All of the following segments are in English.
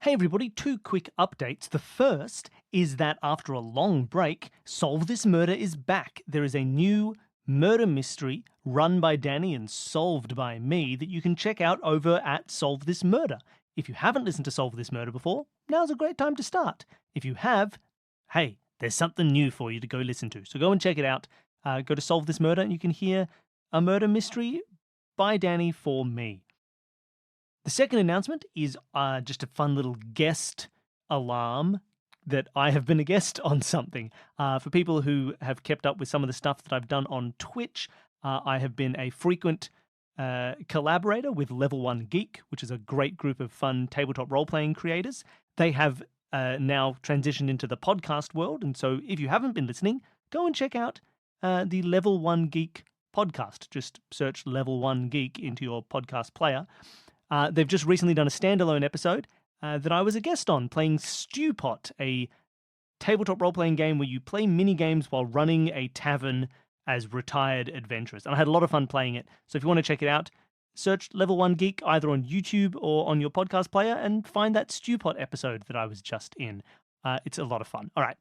Hey everybody, two quick updates. The first is that after a long break, Solve This Murder is back. There is a new murder mystery run by Danny and solved by me that you can check out over at Solve This Murder. If you haven't listened to Solve This Murder before, now's a great time to start. If you have, hey, there's something new for you to go listen to. So go and check it out. Go to Solve This Murder and you can hear a murder mystery by Danny for me. The second announcement is just a fun little guest alarm that I have been a guest on something. For people who have kept up with some of the stuff that I've done on Twitch, I have been a frequent collaborator with Level 1 Geek, which is a great group of fun tabletop role-playing creators. They have now transitioned into the podcast world, and so if you haven't been listening, go and check out the Level 1 Geek podcast. Just search Level 1 Geek into your podcast player. They've just recently done a standalone episode that I was a guest on, playing Stewpot, a tabletop role-playing game where you play mini-games while running a tavern as retired adventurers. And I had a lot of fun playing it. So if you want to check it out, search Level 1 Geek either on YouTube or on your podcast player and find that Stewpot episode that I was just in. It's a lot of fun. All right,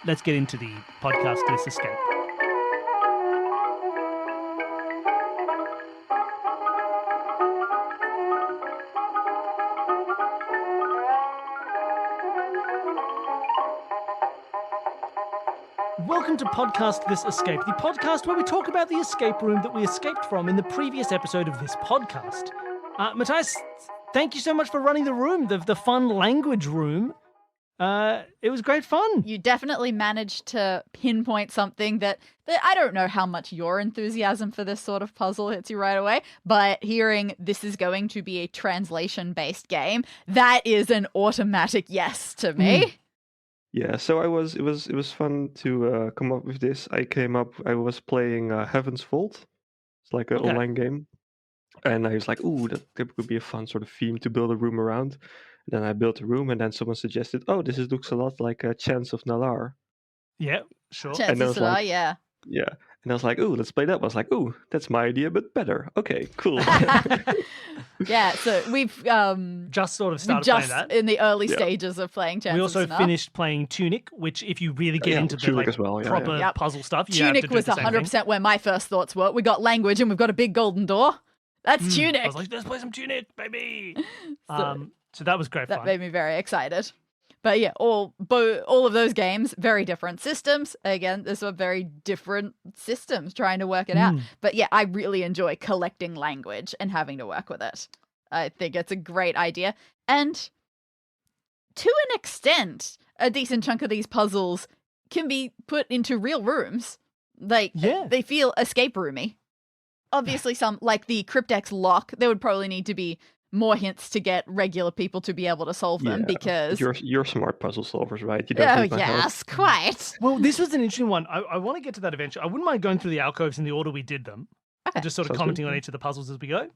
let's get into the podcast This Escape. Welcome to Podcast This Escape, the podcast where we talk about the escape room that we escaped from in the previous episode of this podcast. Mathijs, thank you so much for running the room, the fun language room. It was great fun. You definitely managed to pinpoint something that I don't know how much your enthusiasm for this sort of puzzle hits you right away, but hearing this is going to be a translation-based game, that is an automatic yes to me. Yeah, so it was fun to come up with this. I was playing Heaven's Vault. It's like an online game. And I was like, ooh, that could be a fun sort of theme to build a room around. And then I built a room, and then someone suggested, oh, looks a lot like Chance of Nalar. Yeah, sure. Chance of Nalar, yeah. Yeah. And I was like, ooh, let's play that. I was like, ooh, that's my idea, but better. Okay, cool. Yeah, so we've just sort of started playing that. In the early stages of playing Chance We also of Nalar. finished playing Tunic, which if you really get into the proper puzzle stuff, you Tunic have to do was the same 100% thing. where my first thoughts were. We got language and we've got a big golden door. That's Tunic. I was like, let's play some Tunic, baby. So that was great fun. That made me very excited. But yeah, all of those games, very different systems. Again, these are very different systems trying to work it out. But yeah, I really enjoy collecting language and having to work with it. I think it's a great idea. And to an extent, a decent chunk of these puzzles can be put into real rooms. They feel escape roomy. Obviously, some, like the Cryptex lock, there would probably need to be more hints to get regular people to be able to solve them because you're smart puzzle solvers, right? You don't need my help. Yes, quite. Well, this was an interesting one. I want to get to that eventually. I wouldn't mind going through the alcoves in the order we did them. Okay. Just sort of commenting on each of the puzzles as we go.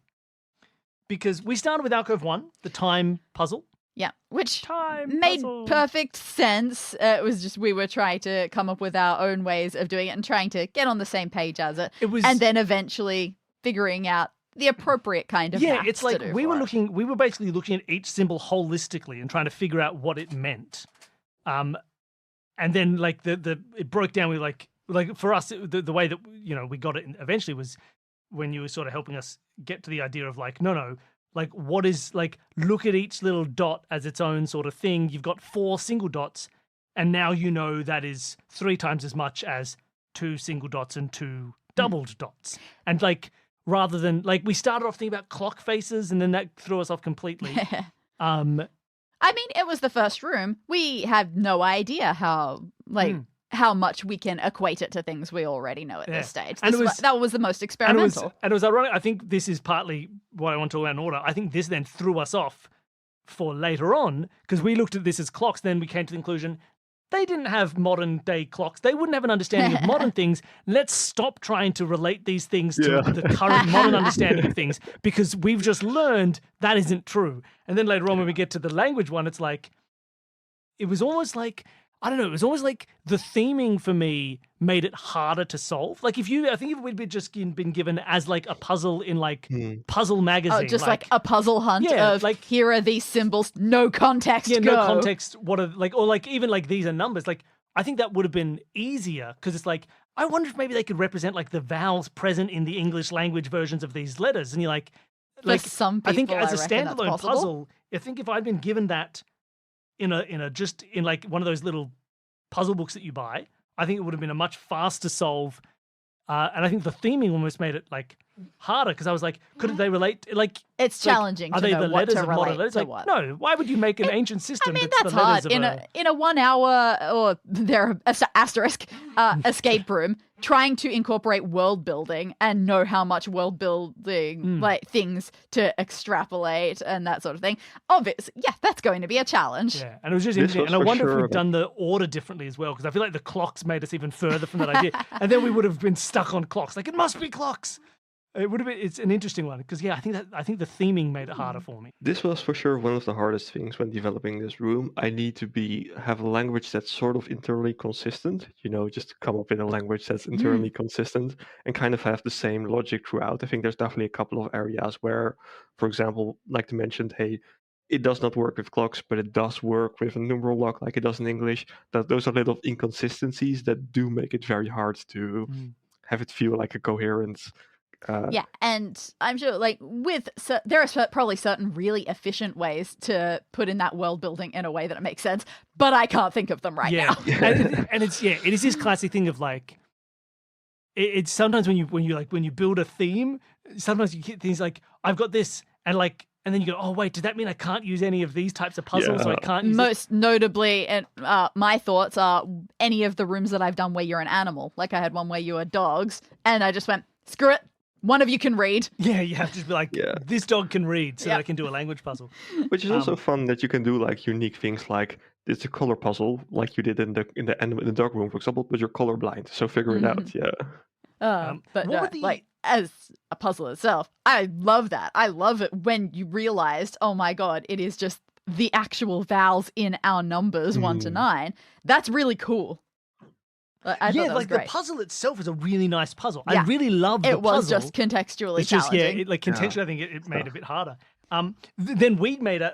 Because we started with alcove 1, the time puzzle. Yeah, which made perfect sense. It was just we were trying to come up with our own ways of doing it and trying to get on the same page as it. And then eventually figuring out the appropriate kind of maths it's like to do we were basically looking at each symbol holistically and trying to figure out what it meant. And then like it broke down with like for us the way that we got it eventually was when you were sort of helping us get to the idea of like no like what is like look at each little dot as its own sort of thing. You've got 4 single dots and now that is 3 times as much as 2 single dots and 2 doubled dots. And like rather than like we started off thinking about clock faces and then that threw us off completely. I mean, it was the first room. We have no idea how much we can equate it to things we already know at this stage. That was the most experimental. And it was ironic. I think this is partly what I want to talk about in order. I think this then threw us off for later on because we looked at this as clocks. Then we came to the conclusion they didn't have modern day clocks. They wouldn't have an understanding of modern things. Let's stop trying to relate these things to the current modern understanding of things because we've just learned that isn't true. And then later on when we get to the language one, it's like, it was almost like I don't know, it was almost like the theming for me made it harder to solve. Like I think if we'd just been given as like a puzzle in like Puzzle Magazine. Oh, just like a puzzle hunt of like, here are these symbols, no context, yeah, go. no context, what are like, or like even like these are numbers. Like I think that would have been easier because it's like, I wonder if maybe they could represent like the vowels present in the English language versions of these letters. And you're like some people, I think as a reckon that's standalone possible. puzzle, I think if I'd been given that in like one of those little puzzle books that you buy, I think it would have been a much faster solve. And I think the theming almost made it like harder because I was like, couldn't they relate? Like it's challenging. Are to they know the what letters to of modern relate letters? to Like, what. no, why would you make an ancient system? I mean, that's that's the hard letters in a 1 hour or there asterisk escape room trying to incorporate world building and know how much world building like things to extrapolate and that sort of thing. Obviously, yeah, that's going to be a challenge. Yeah, and it was just interesting. And I wonder if we'd done the order differently as well because I feel like the clocks made us even further from that idea, and then we would have been stuck on clocks. Like it must be clocks. It would have been. It's an interesting one because I think the theming made it harder for me. This was for sure one of the hardest things when developing this room. I need to have a language that's sort of internally consistent. Just to come up with a language that's internally consistent and kind of have the same logic throughout. I think there's definitely a couple of areas where, for example, like you mentioned, hey, it does not work with clocks, but it does work with a numeral lock like it does in English. Those are little inconsistencies that do make it very hard to have it feel like a coherent. Yeah, and I'm sure, like, there are probably certain really efficient ways to put in that world building in a way that it makes sense, but I can't think of them right now. and it is this classic thing of like, it's sometimes when you build a theme, sometimes you get things like, I've got this, and then you go, oh wait, does that mean I can't use any of these types of puzzles? So I can't use most notably, and my thoughts are any of the rooms that I've done where you're an animal. Like I had one where you were dogs, and I just went, screw it. One of you can read. Yeah, you have to just be like, this dog can read, so that I can do a language puzzle. Which is also fun that you can do like unique things, like it's a color puzzle, like you did in the dog room, for example, but you're colorblind, so figure it out. Yeah. But like as a puzzle itself, I love that. I love it when you realized, oh my god, it is just the actual vowels in our numbers 1 to 9. That's really cool. I thought that was great. The puzzle itself is a really nice puzzle. I really love the puzzle. It was just contextually challenging. Contextually, I think it made it a bit harder. Then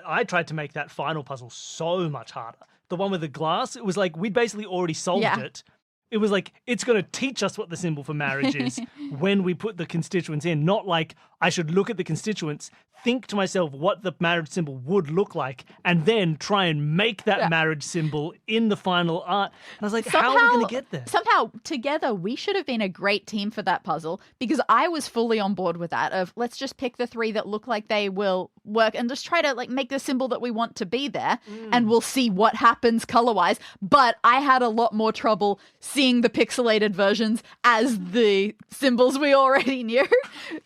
I tried to make that final puzzle so much harder. The one with the glass, it was like we'd basically already solved it. It was like, it's going to teach us what the symbol for marriage is when we put the constituents in. Not like I should look at the constituents, think to myself what the marriage symbol would look like, and then try and make that marriage symbol in the final art. And I was like, how are we going to get there? Somehow, together, we should have been a great team for that puzzle because I was fully on board with that of let's just pick the 3 that look like they will work and just try to like make the symbol that we want to be there and we'll see what happens color-wise. But I had a lot more trouble seeing the pixelated versions as the symbols we already knew.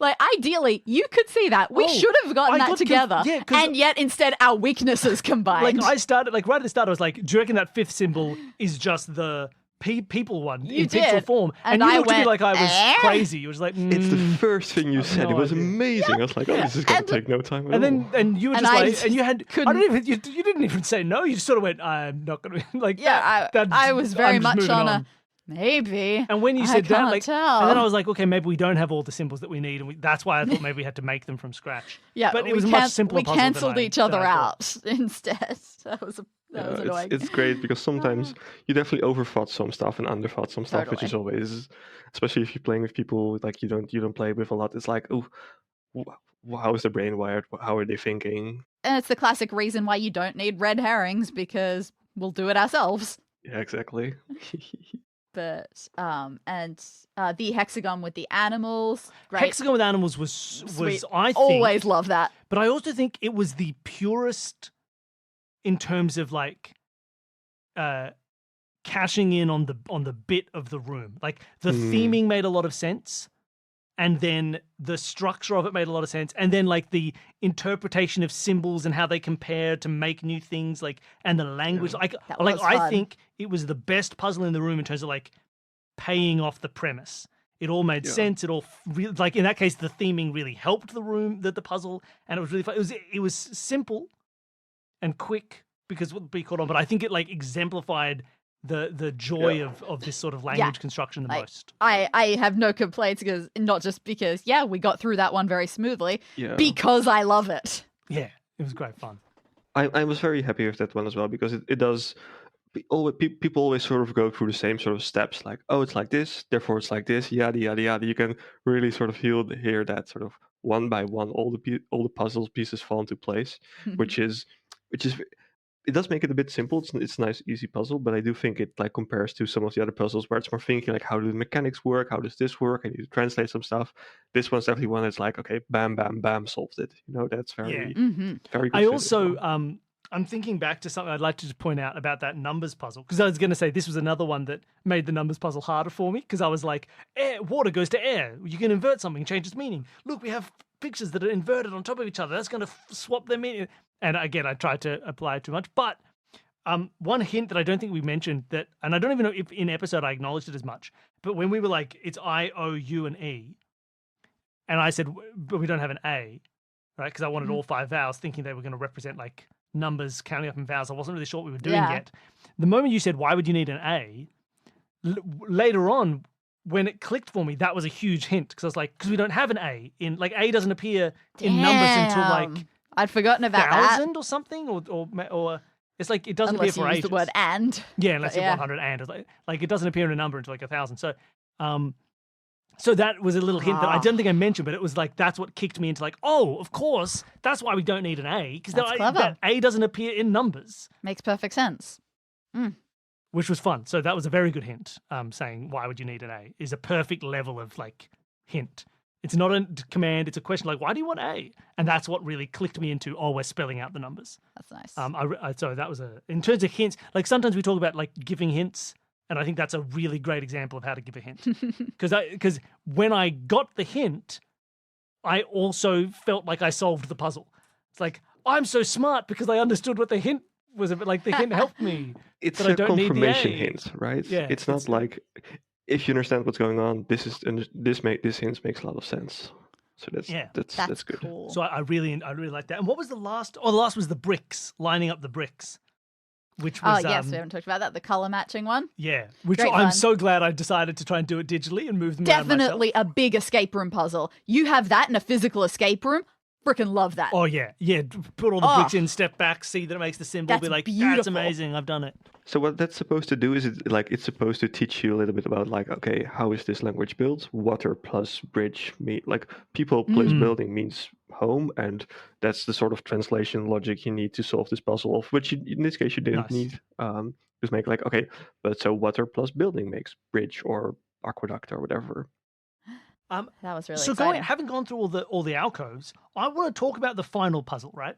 Like, ideally, you could see that. We should have gotten that together. And yet, instead, our weaknesses combined. Like, I started, like, right at the start, I was like, do you reckon that 5th symbol is just the people one in pixel form? And you looked at me like I was crazy. You was like, it's the first thing you said. It was amazing. I was like, this is going to take no time at all. And you were just like, and you had, you didn't even say no. You just sort of went, I'm not going to, like, I was very much on a, maybe. And when you said that, like, tell. and then I was like, okay, maybe we don't have all the symbols that we need, and that's why I thought maybe we had to make them from scratch. Yeah, but it was a much simpler puzzle. We cancelled each other out instead. That was annoying. It's great because sometimes you definitely overthought some stuff and underthought some stuff, which is always, especially if you're playing with people like you don't play with a lot. It's like, oh, how is the brain wired? How are they thinking? And it's the classic reason why you don't need red herrings because we'll do it ourselves. Yeah, exactly. But the hexagon with the animals, great. Hexagon with animals was I think always love that. But I also think it was the purest in terms of like cashing in on the bit of the room. Like the theming made a lot of sense, and then the structure of it made a lot of sense, and then like the interpretation of symbols and how they compare to make new things, like, and the language. I think it was the best puzzle in the room in terms of like paying off the premise. It all made sense. It all like in that case, the theming really helped the puzzle, and it was really fun. It was simple and quick because what be caught on, but I think it like exemplified the joy of this sort of language construction the most. I have no complaints, because not just because we got through that one very smoothly, because I love it. Yeah, it was great fun. I was very happy with that one as well, because it does. People always sort of go through the same sort of steps, like, oh, it's like this, therefore it's like this, yada yada yada. You can really sort of hear that sort of one by one, all the puzzle pieces fall into place, which is it does make it a bit simple. It's a nice, easy puzzle, but I do think it like compares to some of the other puzzles where it's more thinking like, how do the mechanics work? How does this work? I need to translate some stuff. This one's definitely one that's like, okay, bam, bam, bam, solved it. You know, that's very, very good. I also, I'm thinking back to something I'd like to point out about that numbers puzzle, because I was going to say this was another one that made the numbers puzzle harder for me, because I was like, water goes to air. You can invert something, change its meaning. Look, we have pictures that are inverted on top of each other. That's going to swap their meaning. And again, I tried to apply it too much. But one hint that I don't think we mentioned, that, and I don't even know if in episode I acknowledged it as much, but when we were like, it's I, O, U, and E, and I said, but we don't have an A, right? Because I wanted all 5 vowels, thinking they were going to represent like numbers counting up in vowels. I wasn't really sure what we were doing yet. The moment you said, why would you need an A? Later on, when it clicked for me, that was a huge hint, because I was like, because we don't have an A in, like, A doesn't appear in numbers until like I'd forgotten about 1,000 that. or something, or it's like it doesn't Unless appear for you use ages. the word and. Yeah, unless it's 100 and. Like it doesn't appear in a number until like 1,000. So, so that was a little hint that I don't think I mentioned, but it was like, that's what kicked me into like, oh, of course, that's why we don't need an A, because that A doesn't appear in numbers. Makes perfect sense. Which was fun. So that was a very good hint. Saying why would you need an A is a perfect level of like hint. It's not a command. It's a question like, why do you want A? And that's what really clicked me into, oh, we're spelling out the numbers. That's nice. So that was in terms of hints, like sometimes we talk about like giving hints, and I think that's a really great example of how to give a hint. Because when I got the hint, I also felt like I solved the puzzle. It's like, I'm so smart because I understood what the hint was. A bit like the hint helped me. It's a confirmation hint, right? Yeah, it's not like, if you understand what's going on, this hint makes a lot of sense. So that's good. Cool. So I really like that. And what was the last? Oh, the last was the bricks, lining up the bricks, which was yes, we haven't talked about that. The color matching one. Yeah, which Great I'm fun. so glad I decided to try and do it digitally and move them around myself. Definitely a big escape room puzzle. You have that in a physical escape room. Freaking love that. Oh yeah. Put all the bricks in, step back, see that it makes the symbol. That's be like, beautiful. That's amazing. I've done it. So what that's supposed to do is it's supposed to teach you a little bit about like, okay, how is this language built? Water plus bridge like people plus building means home, and that's the sort of translation logic you need to solve this puzzle of, which in this case you didn't need. Just make like, okay, but so water plus building makes bridge or aqueduct or whatever. That was really so exciting. having gone through all the alcoves, I want to talk about the final puzzle, right?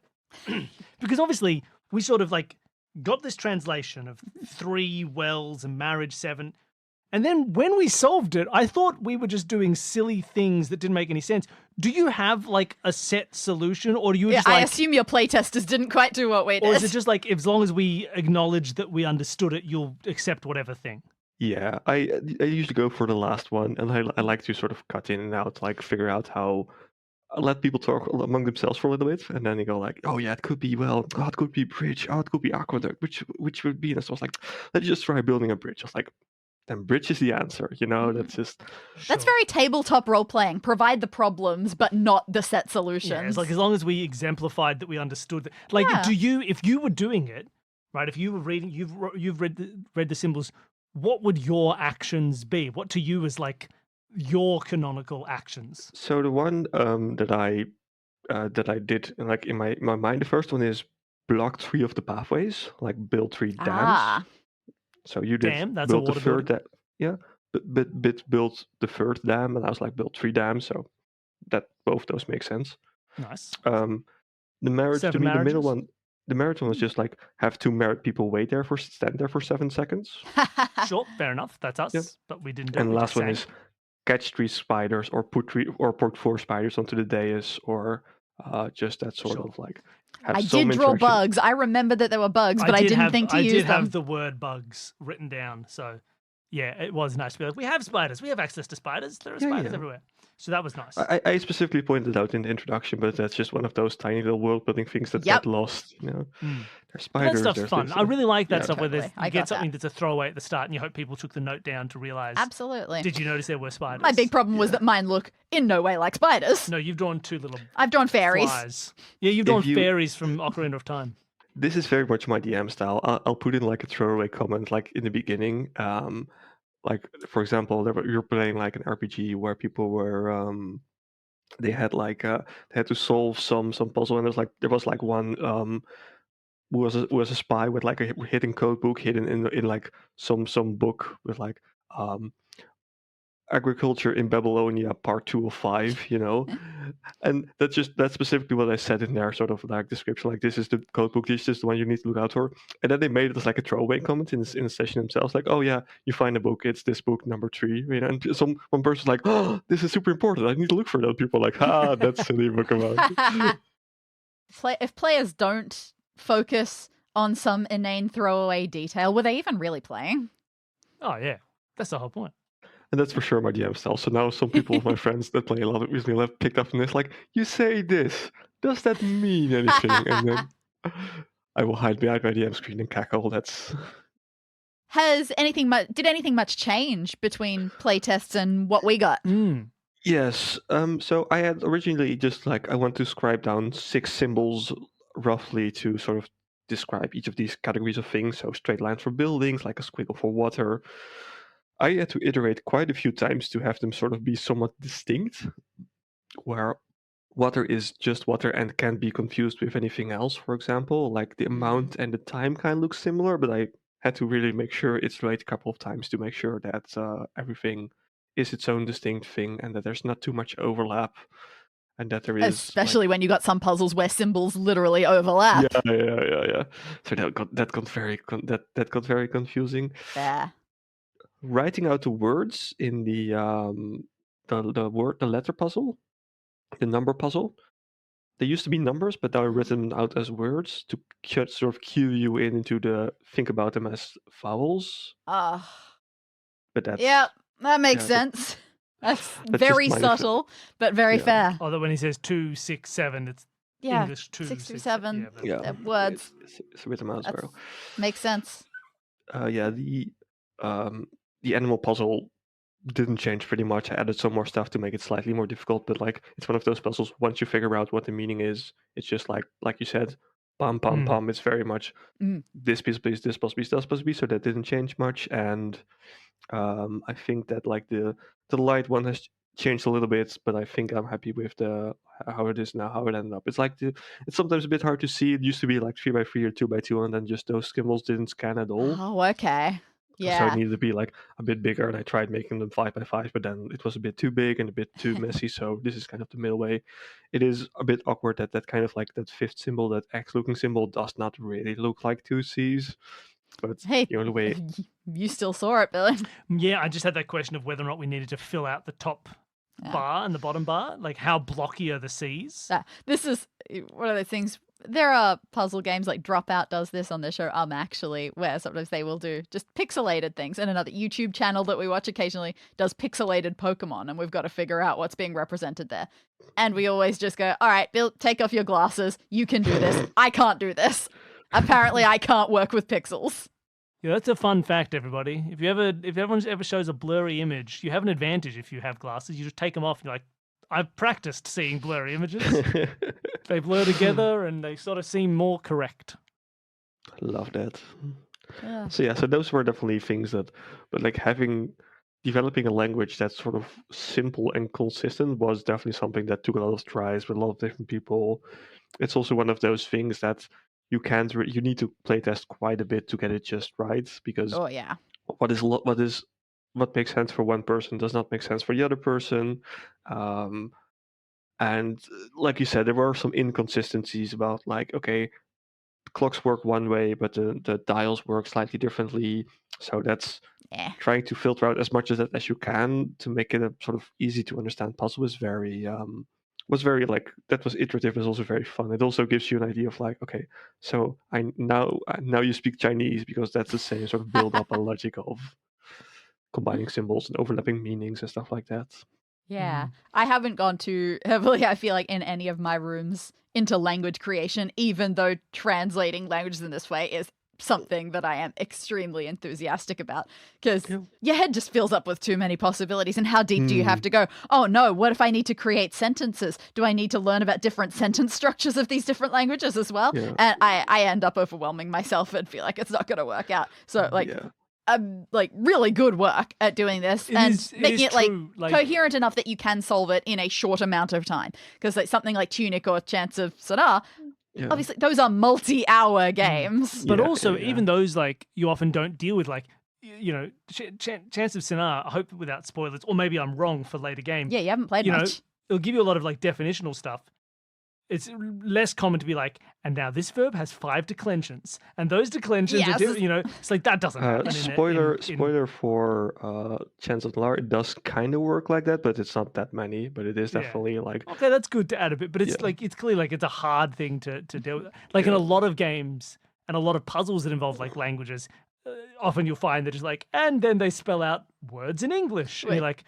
Because obviously we sort of like got this translation of 3 wells and marriage 7. And then when we solved it, I thought we were just doing silly things that didn't make any sense. Do you have like a set solution, or do you just I like, assume your playtesters didn't quite do what we did. or is it just like, as long as we acknowledge that we understood it, you'll accept whatever thing? Yeah, I usually go for the last one, and I like to sort of cut in and out, like figure out how. I let people talk among themselves for a little bit, and then you go like, oh yeah, it could be it could be bridge, it could be aqueduct, which would be. And so I was like, let's just try building a bridge. I was like, then bridge is the answer, you know. That's just That's very tabletop role playing. Provide the problems, but not the set solutions. Yeah, it's like, as long as we exemplified that we understood that. Like, if you were doing it, right? If you were reading, you've read the symbols. What would your actions be? What to you is like your canonical actions? So the one that I did like in my mind, the first one is block 3 of the pathways, like build 3 dams. So you did that's build a the third dam. Yeah, but built the third dam, and I was like build 3 dams. So that both those make sense. Nice. The marriage, 7 to me, marriages? the middle one. The marriage one was just like have 2 married people stand there for 7 seconds. Sure, fair enough. That's us, Yeah. but we didn't do it. And the We last just one sang. is catch 3 spiders or put 4 spiders onto the dais, or just that sort of like. Have I some did draw interaction. bugs. I remember that there were bugs, but I didn't think to use them. I did have the word bugs written down, so Yeah, it was nice to be like, we have spiders. We have access to spiders. There are Yeah, spiders yeah. everywhere. So that was nice. I specifically pointed out in the introduction, but that's just one of those tiny little world building things that Yep. get lost. There's But spiders. that stuff's There's fun. this. I really like that Yeah. stuff where Totally. I you got get something that. that's a throwaway at the start and you hope people took the note down to realize. Absolutely. Did you notice there were spiders? My big problem was that mine look in no way like spiders. No, you've drawn two little I've drawn fairies. flies. Yeah, you've drawn If you- fairies from Ocarina of Time. This is very much my DM style. I'll put in like a throwaway comment, like in the beginning. Like for example, you're playing like an RPG where people were they had like they had to solve some puzzle, and there was like one who was a spy with like a hidden code book hidden in like some book with like agriculture in Babylonia part 2 of 5, and that's specifically what I said in their sort of like description, like this is the code book, this is the one you need to look out for. And then they made it as like a throwaway comment in the session themselves, like, oh yeah, you find a book, it's this book number 3, and one person's like, oh, this is super important, I need to look for that. People are like, that's silly Pokemon. If players don't focus on some inane throwaway detail, were they even really playing? Oh yeah, that's the whole point. And that's for sure my DM style. So now some people of my friends that play a lot with me have picked up on this, like, you say this, does that mean anything? And then I will hide behind my DM screen and cackle. Did anything much change between playtests and what we got? Yes. So I had originally just like, I want to scribe down 6 symbols roughly to sort of describe each of these categories of things. So straight lines for buildings, like a squiggle for water. I had to iterate quite a few times to have them sort of be somewhat distinct, where water is just water and can't be confused with anything else, for example. Like the amount and the time kind of look similar, but I had to really make sure it's right a couple of times to make sure that everything is its own distinct thing and that there's not too much overlap. And that there is, especially when you got some puzzles where symbols literally overlap. Yeah. So that got very confusing. Yeah. Writing out the words in the letter puzzle, the number puzzle. They used to be numbers, but now are written out as words to sort of cue you into think about them as vowels. But that's that makes sense. That's very subtle, but very fair. Although when he says 2, 6, 7, it's English 2, 6 through 7. Yeah, words. It's a bit of mouse barrel. Makes sense. The animal puzzle didn't change pretty much. I added some more stuff to make it slightly more difficult, but like it's one of those puzzles. Once you figure out what the meaning is, it's just like you said, pam pam pam. It's very much this piece, please, this puzzle piece, that puzzle piece. So that didn't change much, and I think that like the light one has changed a little bit, but I think I'm happy with how it is now, how it ended up. It's like it's sometimes a bit hard to see. It used to be like 3x3 or 2x2, and then just those symbols didn't scan at all. Oh, okay. Yeah. So it needed to be like a bit bigger, and I tried making them 5x5, but then it was a bit too big and a bit too messy. So this is kind of the middle way. It is a bit awkward that kind of like that 5th symbol, that X-looking symbol, does not really look like 2 C's. But hey, the only way you still saw it, Billy. Yeah, I just had that question of whether or not we needed to fill out the top bar and the bottom bar. Like, how blocky are the C's? This is one of those things. There are puzzle games like Dropout does this on their show actually, where sometimes they will do just pixelated things, and another YouTube channel that we watch occasionally does pixelated Pokemon, and we've got to figure out what's being represented there. And we always just go, all right, Bill, take off your glasses. You can do this. I can't do this. Apparently I can't work with pixels. Yeah, that's a fun fact, everybody. If everyone ever shows a blurry image, you have an advantage if you have glasses. You just take them off and you're like, I've practiced seeing blurry images. They blur together and they sort of seem more correct. Love that. Yeah. So those were definitely things but like developing a language that's sort of simple and consistent was definitely something that took a lot of tries with a lot of different people. It's also one of those things that you need to playtest quite a bit to get it just right, because what makes sense for one person does not make sense for the other person. And like you said, there were some inconsistencies about like, okay, clocks work one way, but the dials work slightly differently. So that's trying to filter out as much of that as you can to make it a sort of easy to understand puzzle was very like, that was iterative, was also very fun. It also gives you an idea of like, okay, so now you speak Chinese because that's the same sort of build up and logic of. combining symbols and overlapping meanings and stuff like that. Yeah. I haven't gone too heavily, I feel like, in any of my rooms into language creation, even though translating languages in this way is something that I am extremely enthusiastic about, because your head just fills up with too many possibilities. And how deep do you have to go? Oh no, what if I need to create sentences? Do I need to learn about different sentence structures of these different languages as well? Yeah. And I end up overwhelming myself and feel like it's not going to work out. So like really good work at doing this making it like coherent enough that you can solve it in a short amount of time. Because like something like Tunic or Chants of Sanaa, obviously those are multi-hour games. But also even those, like, you often don't deal with, like, you know, Chants of Sanaa, I hope without spoilers, or maybe I'm wrong for later game. Yeah, you haven't played much. It'll give you a lot of like definitional stuff. It's less common to be like, and now this verb has 5 declensions, and those declensions are, it's like that doesn't happen. Spoiler for Chants of Sanaa, it does kind of work like that, but it's not that many. But it is definitely like, okay, that's good to add a bit, but it's like, it's clearly like it's a hard thing to deal with. Like in a lot of games and a lot of puzzles that involve like languages, often you'll find that it's like, and then they spell out words in English. And you're like,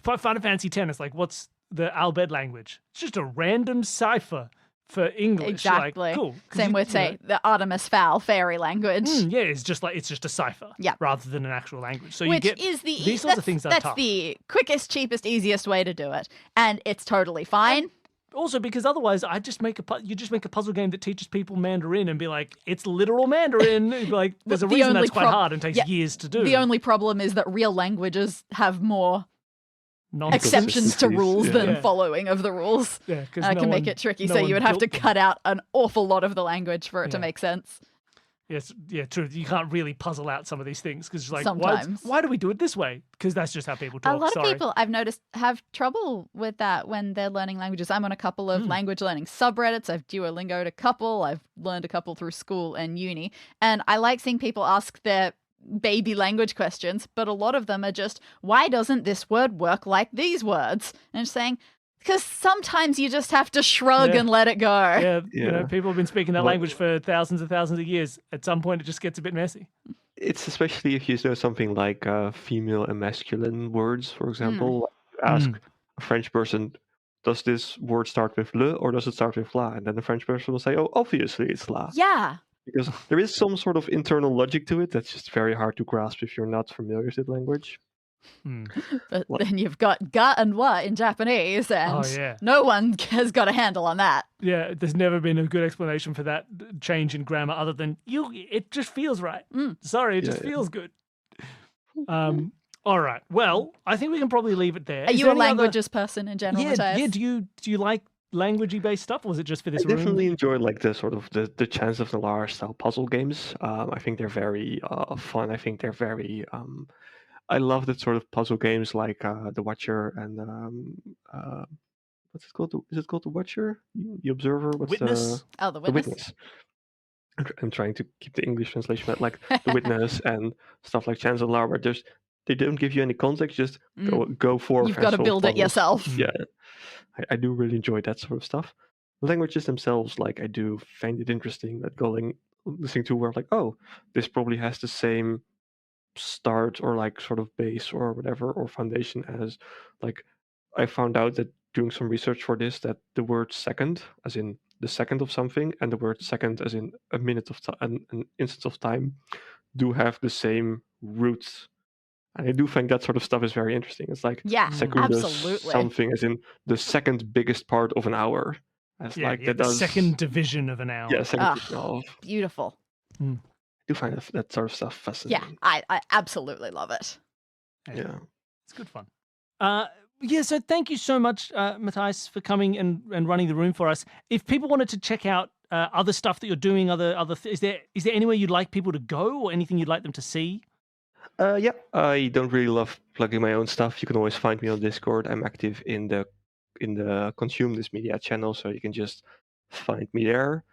Final Fantasy X, it's like, what's the Albed language? It's just a random cipher for English. Exactly. Like, cool. Same with, say, the Artemis Fowl fairy language. It's just a cipher. Yeah. Rather than an actual language. So Which you get is the these sorts of things are tough. That's the quickest, cheapest, easiest way to do it, and it's totally fine. Also, because otherwise, you just make a puzzle game that teaches people Mandarin and be like, it's literal Mandarin. Like, there's a reason that's quite hard and takes years to do. The only problem is that real languages have more Nonsense. exceptions to rules than following of the rules. Yeah, because can make it tricky. So you would have to cut out an awful lot of the language for it to make sense. Yes, true. You can't really puzzle out some of these things because it's like, sometimes. why do we do it this way? Because that's just how people talk. A lot of people, I've noticed, have trouble with that when they're learning languages. I'm on a couple of language learning subreddits. I've Duolingoed a couple. I've learned a couple through school and uni. And I like seeing people ask their baby language questions, but a lot of them are just, why doesn't this word work like these words? And just saying, because sometimes you just have to shrug and let it go. Yeah, people have been speaking that language for thousands and thousands of years. At some point, it just gets a bit messy. It's especially if you know something like female and masculine words, for example. Ask a French person, does this word start with le or does it start with la? And then the French person will say, oh, obviously it's la. Yeah. Because there is some sort of internal logic to it that's just very hard to grasp if you're not familiar with the language. But then you've got ga and wa in Japanese, and no one has got a handle on that. Yeah, there's never been a good explanation for that change in grammar other than it just feels right. Sorry, it just feels good. All right. Well, I think we can probably leave it there. Are you a languages person in general, Mathijs? Yeah. Do you like languagey based stuff, or was it just for this room? I definitely enjoy like the sort of the Chants of Sanaa style puzzle games. I think they're very fun. I think they're very I love that sort of puzzle games like The Watcher and what's it called? Is it called The Watcher? The Observer? What's Witness? The Witness. The Witness. I'm trying to keep the English translation, but like The Witness and stuff like Chants of Sanaa, where they don't give you any context, just go for. You've got to build it yourself. Yeah, I do really enjoy that sort of stuff. Languages themselves, like I do find it interesting that listening to where like, oh, this probably has the same start or like sort of base or whatever or foundation as like I found out that doing some research for this that the word second as in the second of something and the word second as in a minute of time, an instance of time, do have the same roots. And I do think that sort of stuff is very interesting. It's like secundus absolutely. Something as in the second biggest part of an hour. As the second division of an hour. Yeah, second division of. Beautiful. I do find that sort of stuff fascinating. Yeah, I absolutely love it. Yeah. It's good fun. So thank you so much, Mathijs, for coming and running the room for us. If people wanted to check out other stuff that you're doing, is there anywhere you'd like people to go or anything you'd like them to see? I don't really love plugging my own stuff. You can always find me on Discord. I'm active in the Consume This Media channel, so you can just find me there.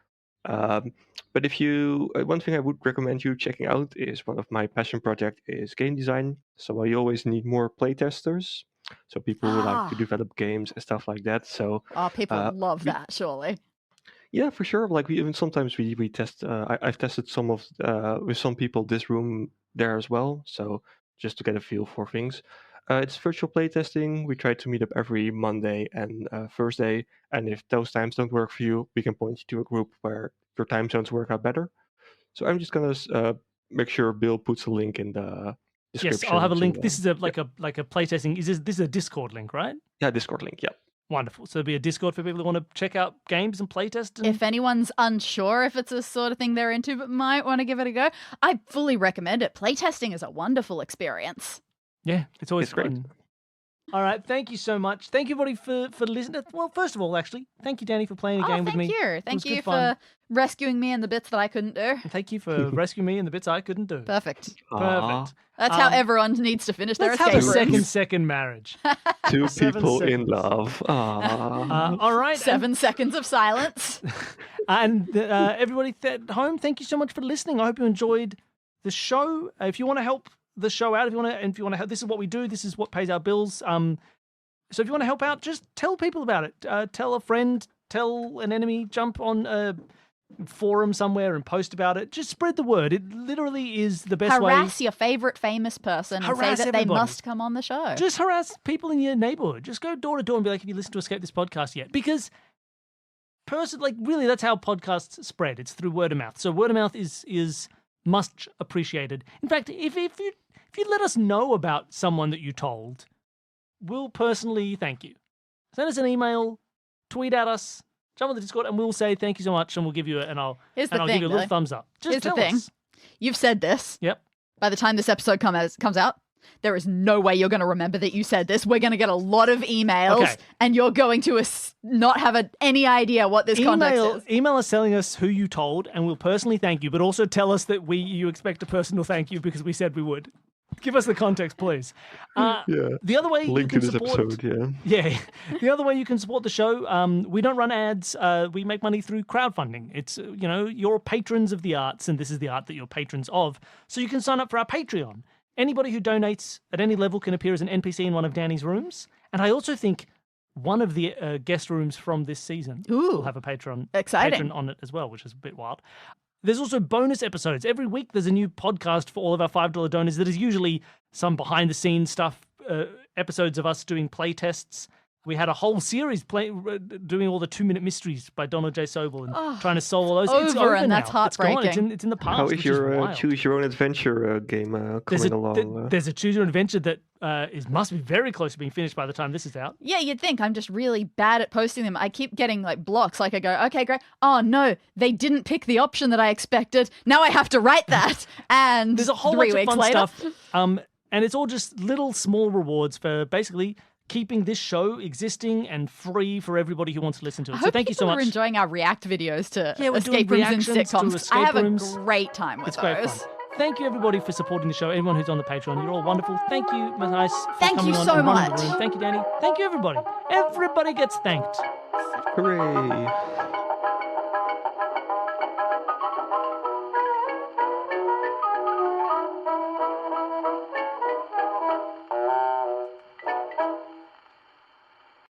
But if you, one thing I would recommend you checking out is one of my passion project is game design. So I always need more playtesters. So people who like to develop games and stuff like that. So people love that, surely. Yeah, for sure. Like sometimes we test. I've tested some of with some people this room there as well. So just to get a feel for things. It's virtual playtesting. We try to meet up every Monday and Thursday, and if those times don't work for you, we can point you to a group where your time zones work out better. So I'm just gonna make sure Bill puts a link in the description. Yes, I'll have a link. This is a playtesting. This is a Discord link, right? Yeah, Discord link. Yeah. Wonderful. So there'll be a Discord for people who want to check out games and playtest. If anyone's unsure if it's a sort of thing they're into but might want to give it a go, I fully recommend it. Playtesting is a wonderful experience. Yeah, it's always great. fun. All right, thank you so much. Thank you, everybody, for listening. Well, first of all, actually, thank you, Danny, for playing a game with me. Thank you for rescuing me in the bits that I couldn't do. And thank you for rescuing me in the bits I couldn't do. Perfect. Perfect. That's how everyone needs to finish their escape Let's have a rooms. second marriage. 2 people in seconds. love. All right. 7 seconds of silence. And everybody at home, thank you so much for listening. I hope you enjoyed the show. If you want to help the show out, if you want to help, this is what we do. This is what pays our bills. So if you want to help out, just tell people about it. Tell a friend, tell an enemy, jump on a forum somewhere and post about it. Just spread the word. It literally is the best way. Harass your favorite famous person and say that they must come on the show. Just harass people in your neighborhood. Just go door to door and be like, have you listened to Escape This Podcast yet? Because really, that's how podcasts spread. It's through word of mouth. So word of mouth is much appreciated. In fact, if you let us know about someone that you told, we'll personally thank you. Send us an email, tweet at us, jump on the Discord, and we'll say thank you so much, and we'll give you I'll give you a little thumbs up. Just Here's tell the thing. us. You've said this. Yep. By the time this episode comes out, there is no way you're going to remember that you said this. We're going to get a lot of emails, and you're going to not have any idea what this context is. Email us telling us who you told, and we'll personally thank you, but also tell us that you expect a personal thank you because we said we would. Give us the context, please. The other way Link you to can this support, episode, yeah. The other way you can support the show, we don't run ads. We make money through crowdfunding. It's, you're patrons of the arts, and this is the art that you're patrons of. So you can sign up for our Patreon. Anybody who donates at any level can appear as an NPC in one of Danny's rooms. And I also think one of the guest rooms from this season will have a patron on it as well, which is a bit wild. There's also bonus episodes. Every week there's a new podcast for all of our $5 donors that is usually some behind-the-scenes stuff, episodes of us doing play tests. We had a whole series doing all the 2-minute mysteries by Donald J. Sobel and trying to solve all those. It's over and now. that's heartbreaking. It's gone. It's in the past. How is which your is Choose Your Own Adventure game coming along? There's a Choose Your Own Adventure that must be very close to being finished by the time this is out. Yeah, you'd think. I'm just really bad at posting them. I keep getting blocks. I go, okay, great. Oh no, they didn't pick the option that I expected. Now I have to write that. And there's a whole 3 bunch of weeks fun later, stuff. And it's all just little small rewards for basically keeping this show existing and free for everybody who wants to listen to it. So thank you so much. We're enjoying our React videos to we're escape doing rooms and reactions to sitcoms. escape I have rooms. a great time with It's those. great fun. Thank you, everybody, for supporting the show. Everyone who's on the Patreon, you're all wonderful. Thank you, Mathijs, for Thank coming you on so and running much. the room. Thank you, Danny. Thank you, everybody. Everybody gets thanked. Hooray!